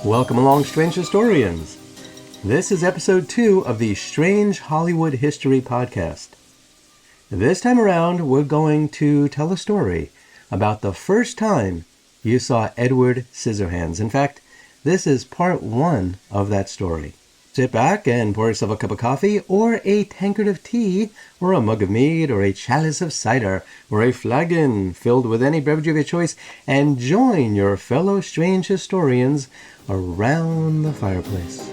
Welcome along, Strange Historians. This is episode 2 of the Strange Hollywood History Podcast. This time around, we're going to tell a story about the first time you saw Edward Scissorhands. In fact, this is part 1 of that story. Sit back and pour yourself a cup of coffee, or a tankard of tea, or a mug of mead, or a chalice of cider, or a flagon filled with any beverage of your choice, and join your fellow strange historians around the fireplace.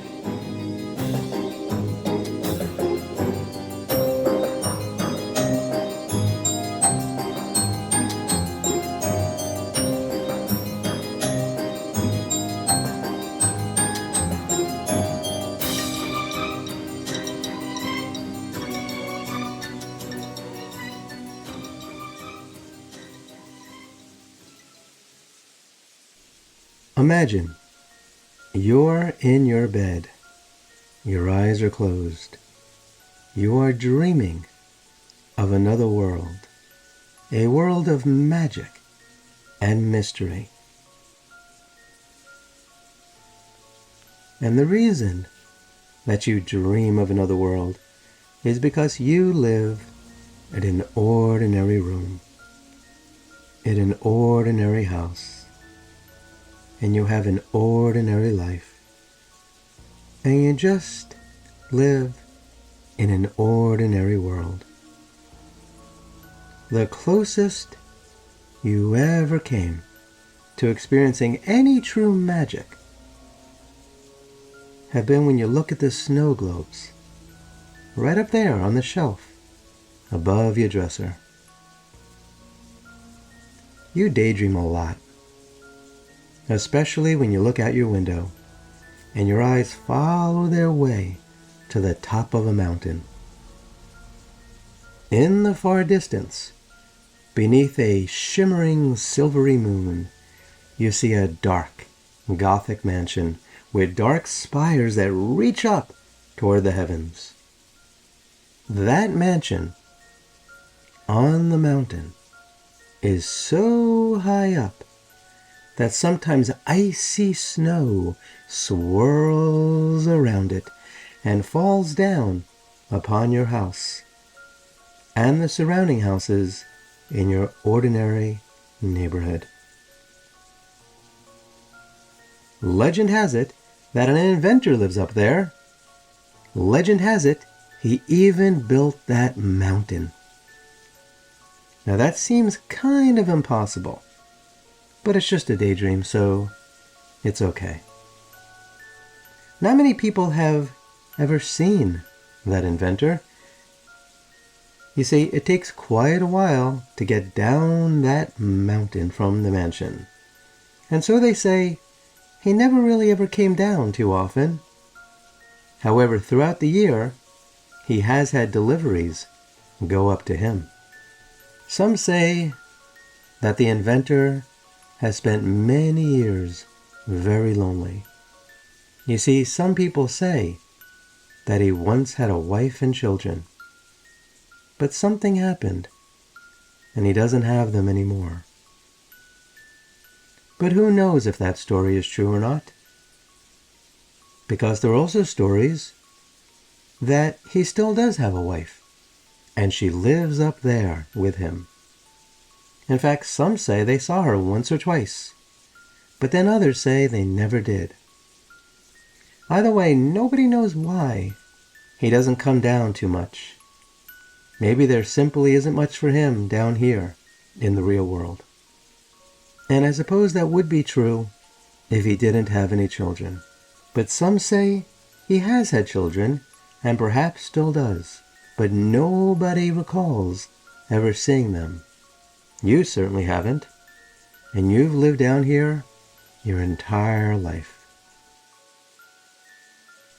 Imagine you're in your bed. Your eyes are closed. You are dreaming of another world, a world of magic and mystery. And the reason that you dream of another world is because you live in an ordinary room, in an ordinary house. And you have an ordinary life. And you just live in an ordinary world. The closest you ever came to experiencing any true magic have been when you look at the snow globes right up there on the shelf above your dresser. You daydream a lot. Especially when you look out your window and your eyes follow their way to the top of a mountain. In the far distance, beneath a shimmering silvery moon, you see a dark, Gothic mansion with dark spires that reach up toward the heavens. That mansion on the mountain is so high up that sometimes icy snow swirls around it and falls down upon your house and the surrounding houses in your ordinary neighborhood. Legend has it that an inventor lives up there. Legend has it he even built that mountain. Now that seems kind of impossible. But it's just a daydream, so it's okay. Not many people have ever seen that inventor. You see, it takes quite a while to get down that mountain from the mansion. And so they say he never really ever came down too often. However, throughout the year, he has had deliveries go up to him. Some say that the inventor has spent many years very lonely. You see, some people say that he once had a wife and children, but something happened and he doesn't have them anymore. But who knows if that story is true or not? Because there are also stories that he still does have a wife and she lives up there with him. In fact, some say they saw her once or twice, but then others say they never did. Either way, nobody knows why he doesn't come down too much. Maybe there simply isn't much for him down here in the real world. And I suppose that would be true if he didn't have any children. But some say he has had children and perhaps still does, but nobody recalls ever seeing them. You certainly haven't, and you've lived down here your entire life.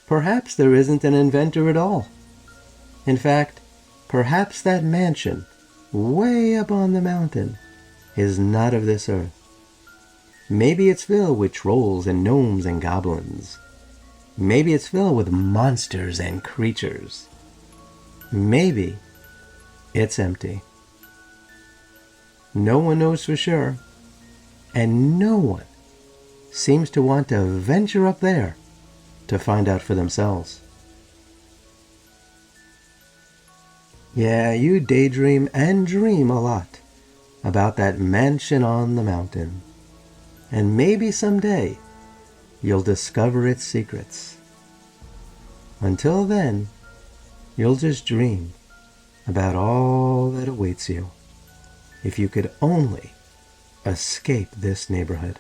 Perhaps there isn't an inventor at all. In fact, perhaps that mansion, way up on the mountain, is not of this earth. Maybe it's filled with trolls and gnomes and goblins. Maybe it's filled with monsters and creatures. Maybe it's empty. No one knows for sure, and no one seems to want to venture up there to find out for themselves. Yeah, you daydream and dream a lot about that mansion on the mountain. And maybe someday you'll discover its secrets. Until then, you'll just dream about all that awaits you if you could only escape this neighborhood.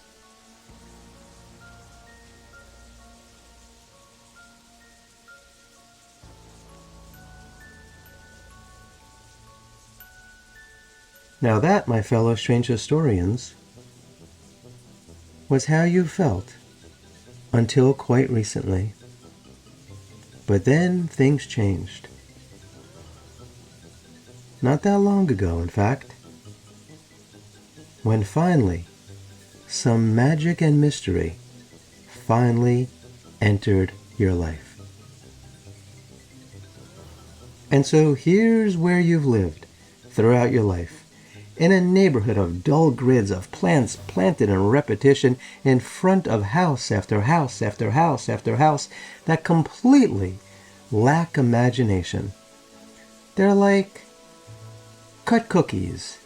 Now that, my fellow strange historians, was how you felt until quite recently. But then things changed. Not that long ago, in fact, when finally some magic and mystery finally entered your life. And so here's where you've lived throughout your life, in a neighborhood of dull grids of plants planted in repetition in front of house after house after house after house that completely lack imagination. They're like cut cookies,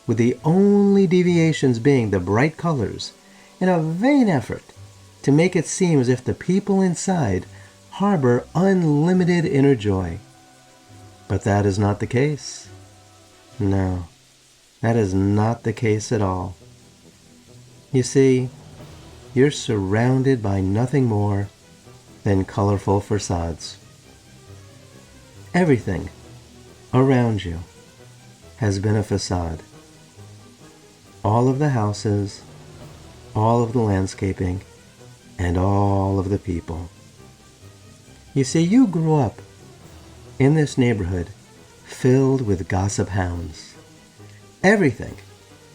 with the only deviations being the bright colors, in a vain effort to make it seem as if the people inside harbor unlimited inner joy. But that is not the case. No. That is not the case at all. You see, you're surrounded by nothing more than colorful facades. Everything around you has been a facade. All of the houses, all of the landscaping, and all of the people. You see, you grew up in this neighborhood filled with gossip hounds. Everything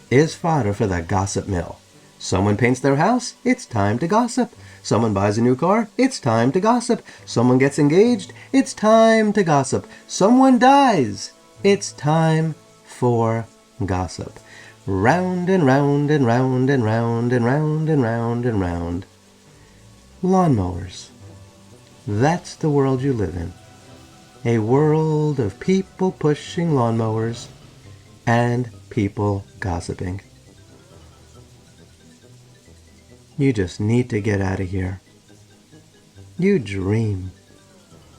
is fodder for the gossip mill. Someone paints their house, it's time to gossip. Someone buys a new car, it's time to gossip. Someone gets engaged, it's time to gossip. Someone dies, it's time for gossip. Round and round and round and round and round and round and round. Lawnmowers. That's the world you live in. A world of people pushing lawnmowers and people gossiping. You just need to get out of here. You dream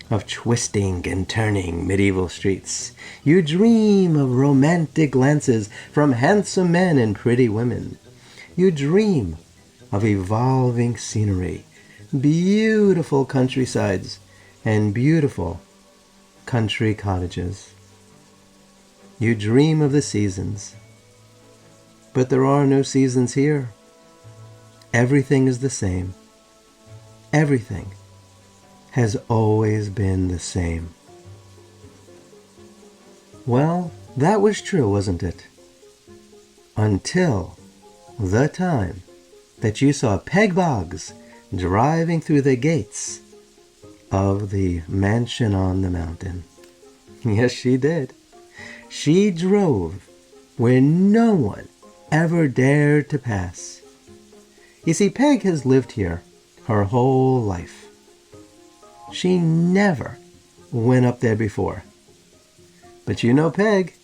of twisting and turning medieval streets. You dream of romantic glances from handsome men and pretty women. You dream of evolving scenery, beautiful countrysides, and beautiful country cottages. You dream of the seasons, but there are no seasons here. Everything is the same. Everything has always been the same. Well, that was true, wasn't it? Until the time that you saw Peg Boggs driving through the gates of the mansion on the mountain. Yes, she did. She drove where no one ever dared to pass. You see, Peg has lived here her whole life. She never went up there before. But you know Peg.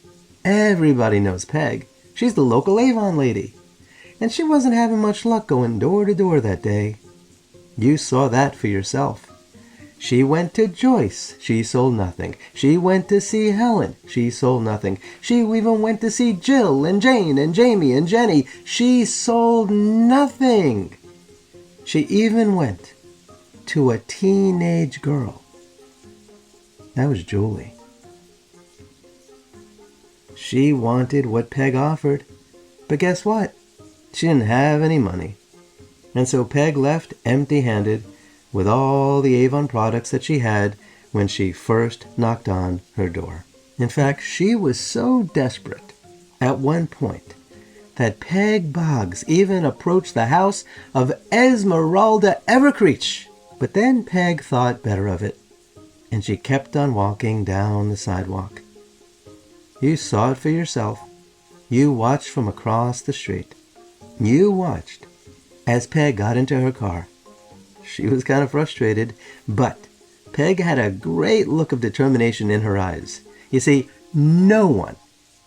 Everybody knows Peg. She's the local Avon lady. And she wasn't having much luck going door to door that day. You saw that for yourself. She went to Joyce. She sold nothing. She went to see Helen. She sold nothing. She even went to see Jill and Jane and Jamie and Jenny. She sold nothing. She even went to a teenage girl. That was Julie. She wanted what Peg offered. But guess what? She didn't have any money. And so Peg left empty-handed with all the Avon products that she had when she first knocked on her door. In fact, she was so desperate at one point that Peg Boggs even approached the house of Esmeralda Evercreech. But then Peg thought better of it, and she kept on walking down the sidewalk. You saw it for yourself. You watched from across the street. You watched as Peg got into her car. She was kind of frustrated, but Peg had a great look of determination in her eyes. You see, no one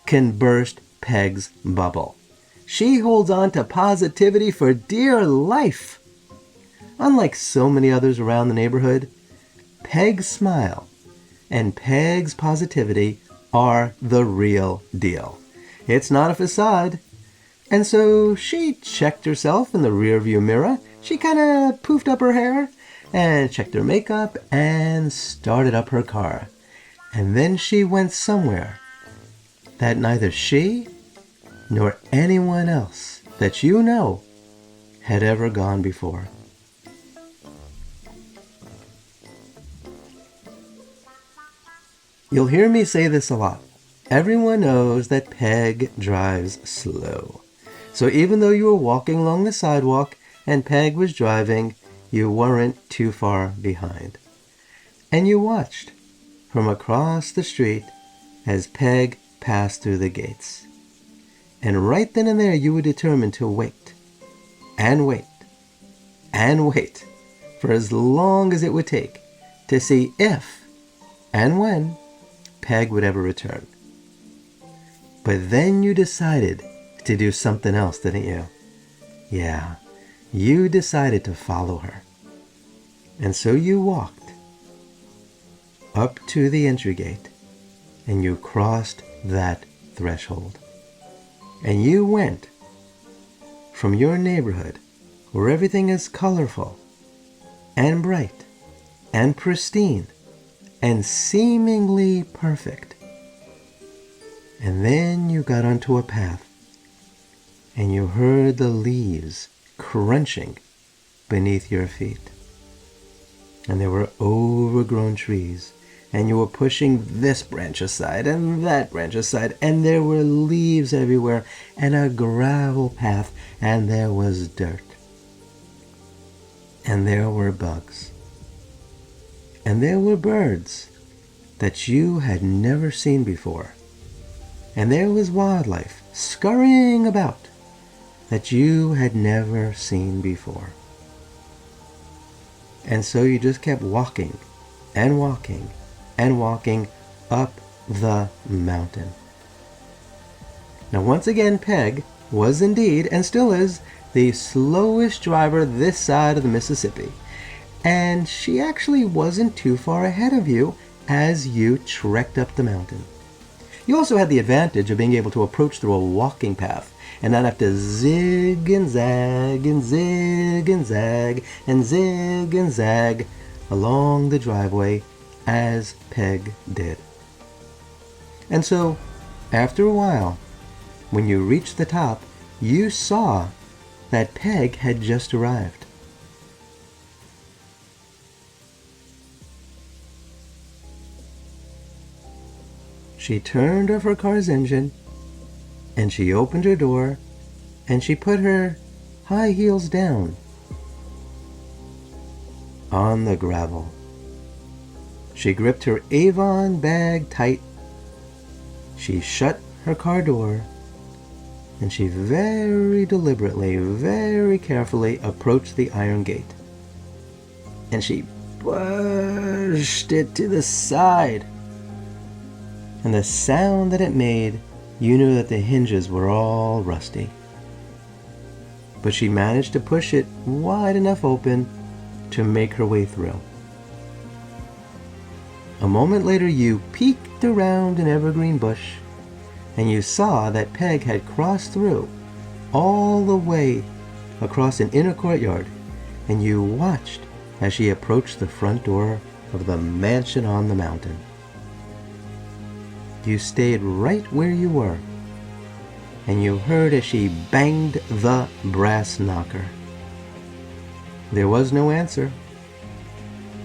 can burst Peg's bubble. She holds on to positivity for dear life. Unlike so many others around the neighborhood, Peg's smile and Peg's positivity are the real deal. It's not a facade. And so she checked herself in the rearview mirror. She kind of poofed up her hair and checked her makeup and started up her car. And then she went somewhere that neither she nor anyone else that you know had ever gone before. You'll hear me say this a lot. Everyone knows that Peg drives slow. So even though you were walking along the sidewalk and Peg was driving, you weren't too far behind. And you watched from across the street as Peg passed through the gates. And right then and there you were determined to wait, and wait, and wait for as long as it would take to see if and when Peg would ever return. But then you decided to do something else, didn't you? Yeah, you decided to follow her. And so you walked up to the entry gate and you crossed that threshold. And you went from your neighborhood where everything is colorful and bright and pristine and seemingly perfect. And then you got onto a path and you heard the leaves crunching beneath your feet. And there were overgrown trees, and you were pushing this branch aside and that branch aside, and there were leaves everywhere, and a gravel path, and there was dirt. And there were bugs. And there were birds that you had never seen before. And there was wildlife scurrying about that you had never seen before. And so you just kept walking and walking and walking up the mountain. Now once again, Peg was indeed, and still is, the slowest driver this side of the Mississippi. And she actually wasn't too far ahead of you as you trekked up the mountain. You also had the advantage of being able to approach through a walking path and not have to zig and zag and zig and zag and zig and zag along the driveway as Peg did. And so, after a while, when you reached the top, you saw that Peg had just arrived. She turned off her car's engine, and she opened her door, and she put her high heels down on the gravel. She gripped her Avon bag tight. She shut her car door, and she very deliberately, very carefully approached the iron gate. And she pushed it to the side. And the sound that it made, you knew that the hinges were all rusty. But she managed to push it wide enough open to make her way through. A moment later, you peeked around an evergreen bush, and you saw that Peg had crossed through all the way across an inner courtyard, and you watched as she approached the front door of the mansion on the mountain. You stayed right where you were, and you heard as she banged the brass knocker. There was no answer.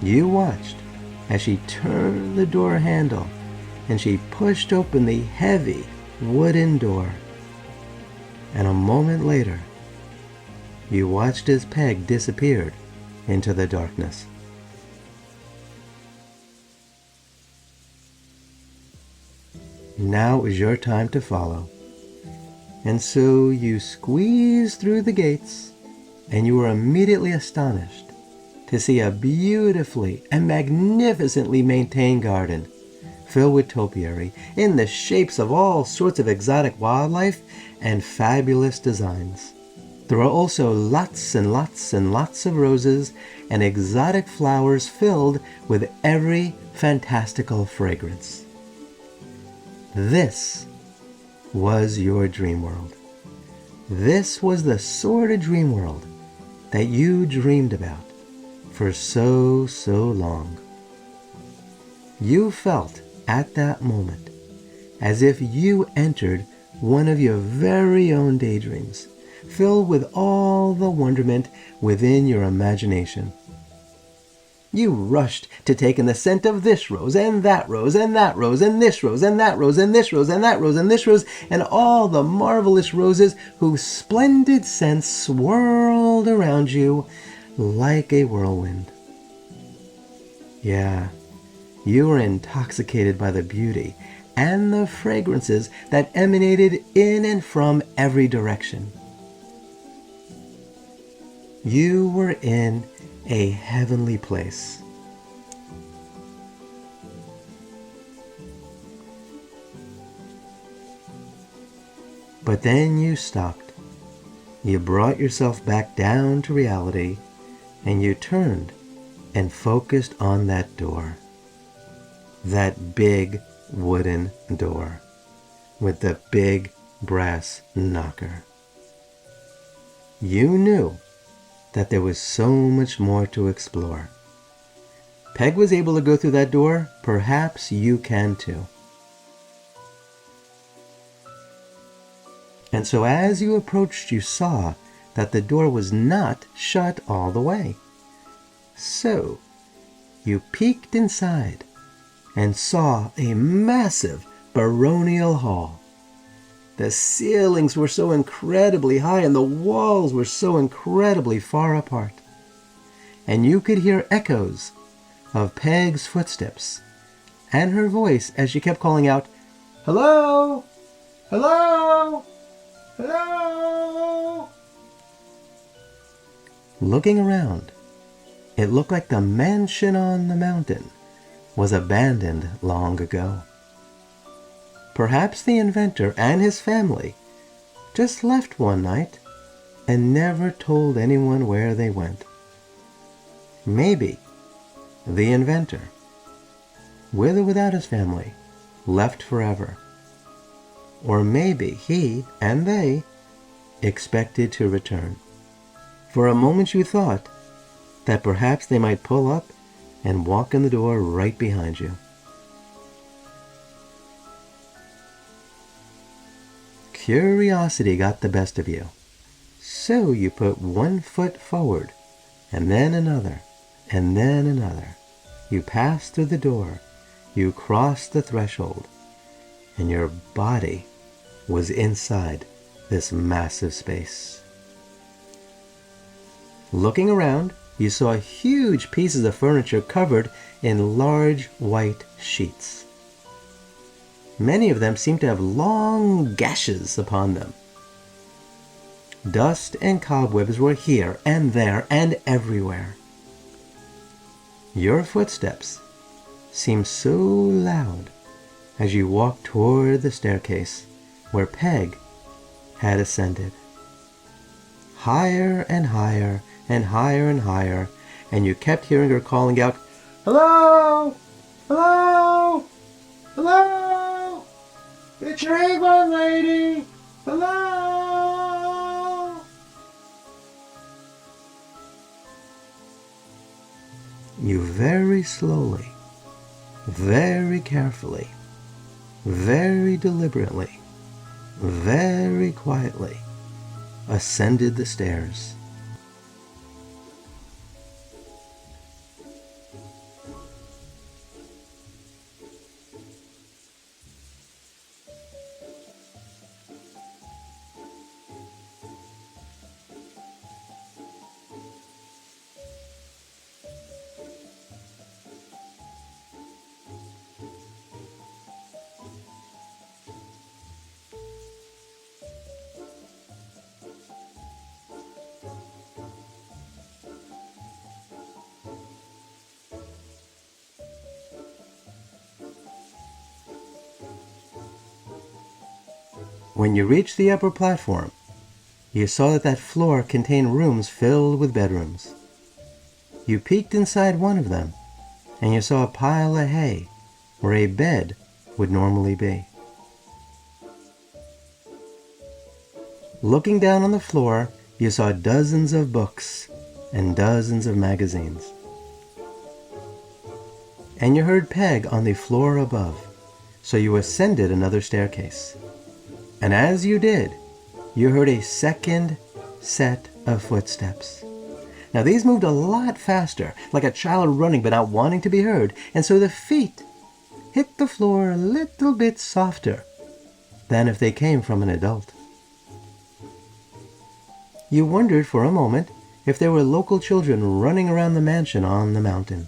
You watched as she turned the door handle and she pushed open the heavy wooden door. And a moment later, you watched as Peg disappeared into the darkness. Now it was your time to follow. And so you squeezed through the gates and you were immediately astonished to see a beautifully and magnificently maintained garden filled with topiary in the shapes of all sorts of exotic wildlife and fabulous designs. There are also lots and lots and lots of roses and exotic flowers filled with every fantastical fragrance. This was your dream world. This was the sort of dream world that you dreamed about for so long. You felt at that moment as if you entered one of your very own daydreams, filled with all the wonderment within your imagination. You rushed to take in the scent of this rose, and that rose, and that rose, and this rose, and that rose, and this rose, and that rose, and this rose, and all the marvelous roses whose splendid scents swirled around you like a whirlwind. Yeah, you were intoxicated by the beauty and the fragrances that emanated in and from every direction. You were in a heavenly place. But then you stopped. You brought yourself back down to reality, and you turned and focused on that door. That big wooden door with the big brass knocker. You knew that there was so much more to explore. Peg was able to go through that door. Perhaps you can too. And so as you approached, you saw that the door was not shut all the way. So you peeked inside and saw a massive baronial hall. The ceilings were so incredibly high and the walls were so incredibly far apart. And you could hear echoes of Peg's footsteps and her voice as she kept calling out, "Hello! Hello! Hello!" Looking around, it looked like the mansion on the mountain was abandoned long ago. Perhaps the inventor and his family just left one night and never told anyone where they went. Maybe the inventor, with or without his family, left forever. Or maybe he and they expected to return. For a moment you thought that perhaps they might pull up and walk in the door right behind you. Curiosity got the best of you. So you put one foot forward, and then another, and then another. You passed through the door, you crossed the threshold, and your body was inside this massive space. Looking around, you saw huge pieces of furniture covered in large white sheets. Many of them seemed to have long gashes upon them. Dust and cobwebs were here and there and everywhere. Your footsteps seemed so loud as you walked toward the staircase where Peg had ascended. Higher and higher and higher and higher, and you kept hearing her calling out, "Hello! Hello! Hello! It's your Avon lady! Hello!" You very slowly, very carefully, very deliberately, very quietly ascended the stairs. When you reached the upper platform, you saw that floor contained rooms filled with bedrooms. You peeked inside one of them, and you saw a pile of hay where a bed would normally be. Looking down on the floor, you saw dozens of books and dozens of magazines. And you heard Peg on the floor above, so you ascended another staircase. And as you did, you heard a second set of footsteps. Now these moved a lot faster, like a child running but not wanting to be heard, and so the feet hit the floor a little bit softer than if they came from an adult. You wondered for a moment if there were local children running around the mansion on the mountain.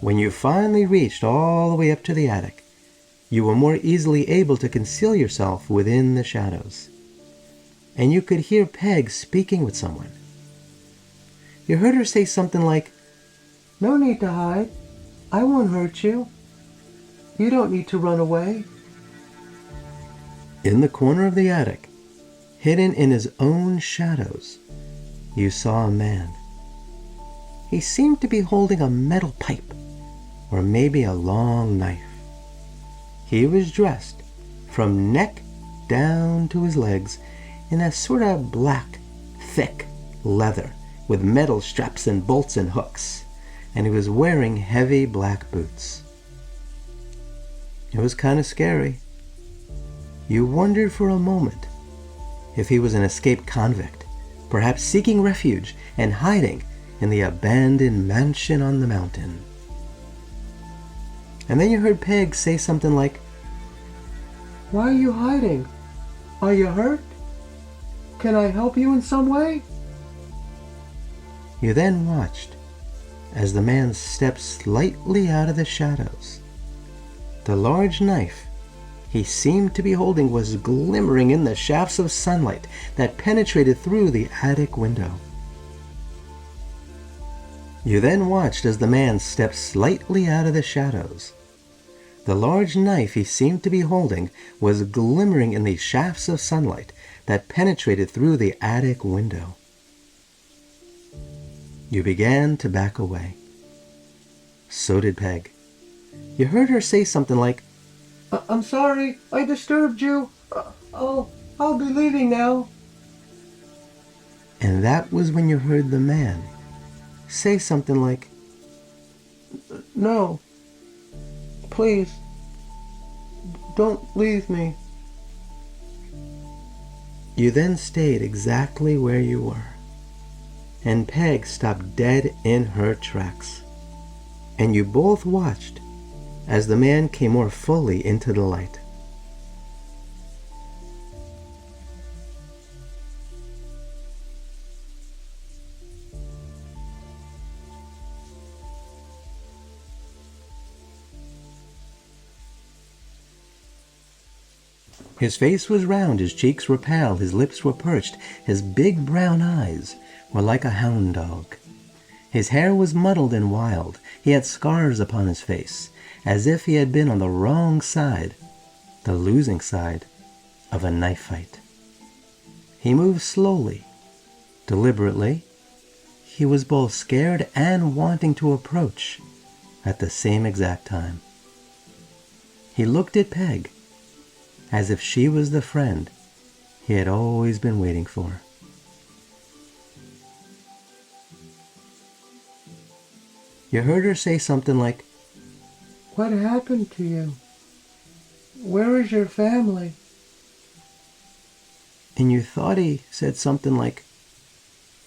When you finally reached all the way up to the attic, you were more easily able to conceal yourself within the shadows. And you could hear Peg speaking with someone. You heard her say something like, "No need to hide. I won't hurt you. You don't need to run away." In the corner of the attic, hidden in his own shadows, you saw a man. He seemed to be holding a metal pipe, or maybe a long knife. He was dressed from neck down to his legs in a sort of black, thick leather with metal straps and bolts and hooks, and he was wearing heavy black boots. It was kind of scary. You wondered for a moment if he was an escaped convict, perhaps seeking refuge and hiding in the abandoned mansion on the mountain. And then you heard Peg say something like, "Why are you hiding? Are you hurt? Can I help you in some way?" You then watched as the man stepped slightly out of the shadows. The large knife he seemed to be holding was glimmering in the shafts of sunlight that penetrated through the attic window. You then watched as the man stepped slightly out of the shadows. The large knife he seemed to be holding was glimmering in the shafts of sunlight that penetrated through the attic window. You began to back away. So did Peg. You heard her say something like, "I'm sorry, I disturbed you. I'll be leaving now." And that was when you heard the man say something like, "No, please, don't leave me." You then stayed exactly where you were, and Peg stopped dead in her tracks, and you both watched as the man came more fully into the light. His face was round, his cheeks were pale, his lips were perched, his big brown eyes were like a hound dog. His hair was muddled and wild. He had scars upon his face, as if he had been on the wrong side, the losing side, of a knife fight. He moved slowly, deliberately. He was both scared and wanting to approach at the same exact time. He looked at Peg as if she was the friend he had always been waiting for. You heard her say something like, "What happened to you? Where is your family?" And you thought he said something like,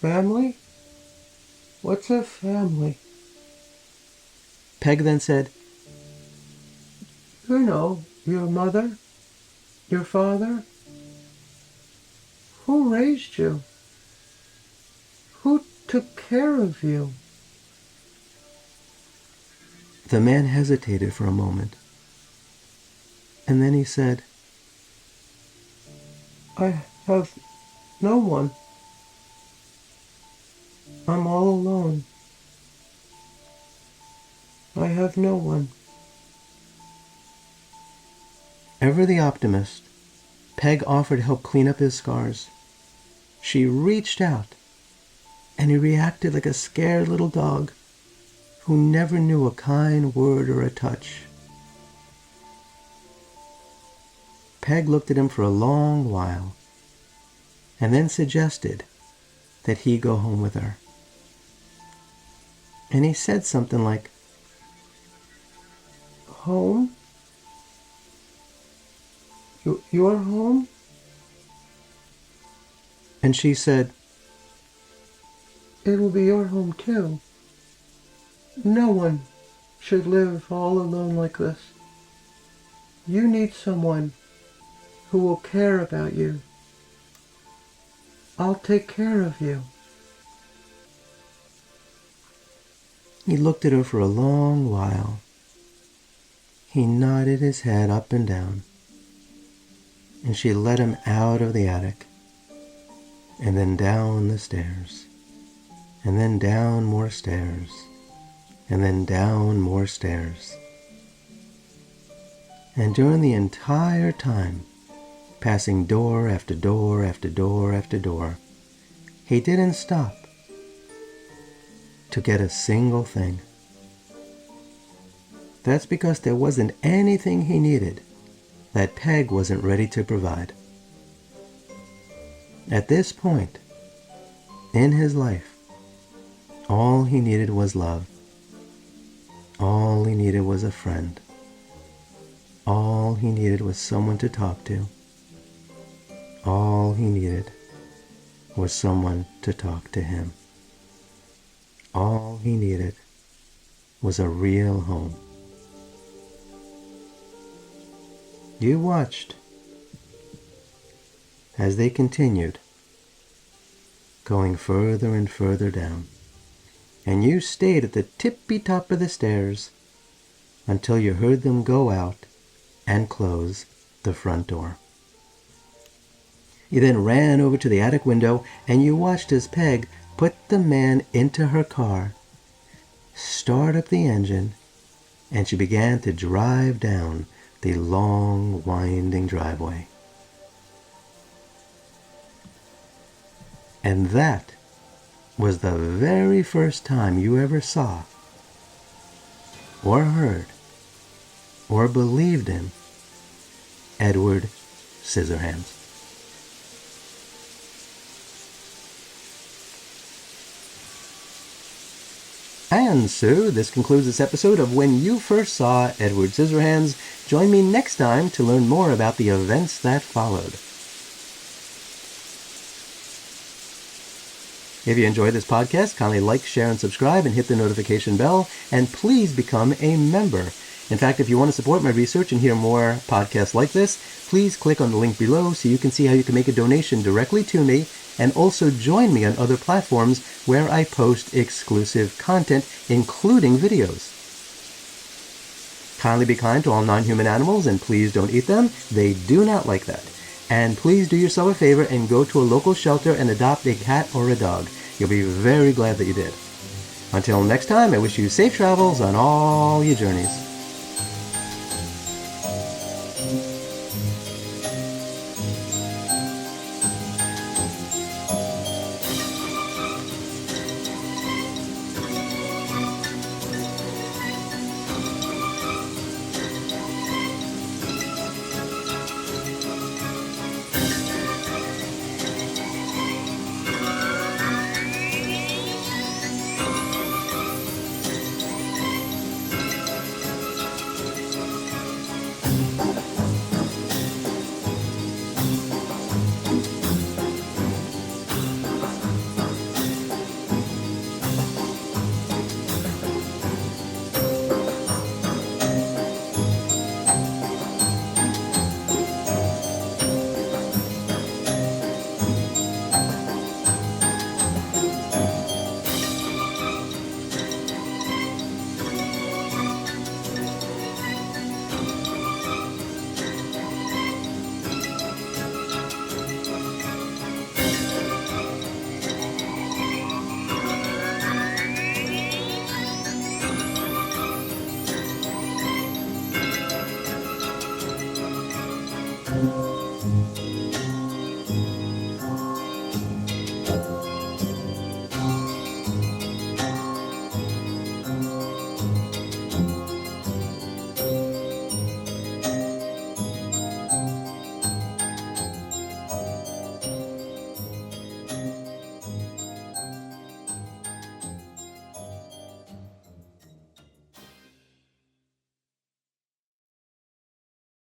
"Family? What's a family?" Peg then said, "You know, your mother, your father. Who raised you? Who took care of you?" The man hesitated for a moment, and then he said, "I have no one. I'm all alone." I have no one. Ever the optimist, Peg offered to help clean up his scars. She reached out, and he reacted like a scared little dog who never knew a kind word or a touch. Peg looked at him for a long while, and then suggested that he go home with her. And he said something like, "Home? Your home?" And she said, "It will be your home too. No one should live all alone like this. You need someone who will care about you. I'll take care of you." He looked at her for a long while. He nodded his head up and down, and she led him out of the attic, and then down the stairs, and then down more stairs, and then down more stairs. And during the entire time, passing door after door after door after door, he didn't stop to get a single thing. That's because there wasn't anything he needed that Peg wasn't ready to provide. At this point in his life, all he needed was love. All he needed was a friend. All he needed was someone to talk to. All he needed was someone to talk to him. All he needed was a real home. You watched as they continued going further and further down, and you stayed at the tippy top of the stairs until you heard them go out and close the front door. You then ran over to the attic window, and you watched as Peg put the man into her car, start up the engine, and she began to drive down the long, winding driveway. And that was the very first time you ever saw, or heard, or believed in Edward Scissorhands. And so, this concludes this episode of When You First Saw Edward Scissorhands. Join me next time to learn more about the events that followed. If you enjoyed this podcast, kindly like, share, and subscribe, and hit the notification bell, and please become a member. In fact, if you want to support my research and hear more podcasts like this, please click on the link below so you can see how you can make a donation directly to me, and also join me on other platforms where I post exclusive content, including videos. Kindly be kind to all non-human animals, and please don't eat them. They do not like that. And please do yourself a favor and go to a local shelter and adopt a cat or a dog. You'll be very glad that you did. Until next time, I wish you safe travels on all your journeys.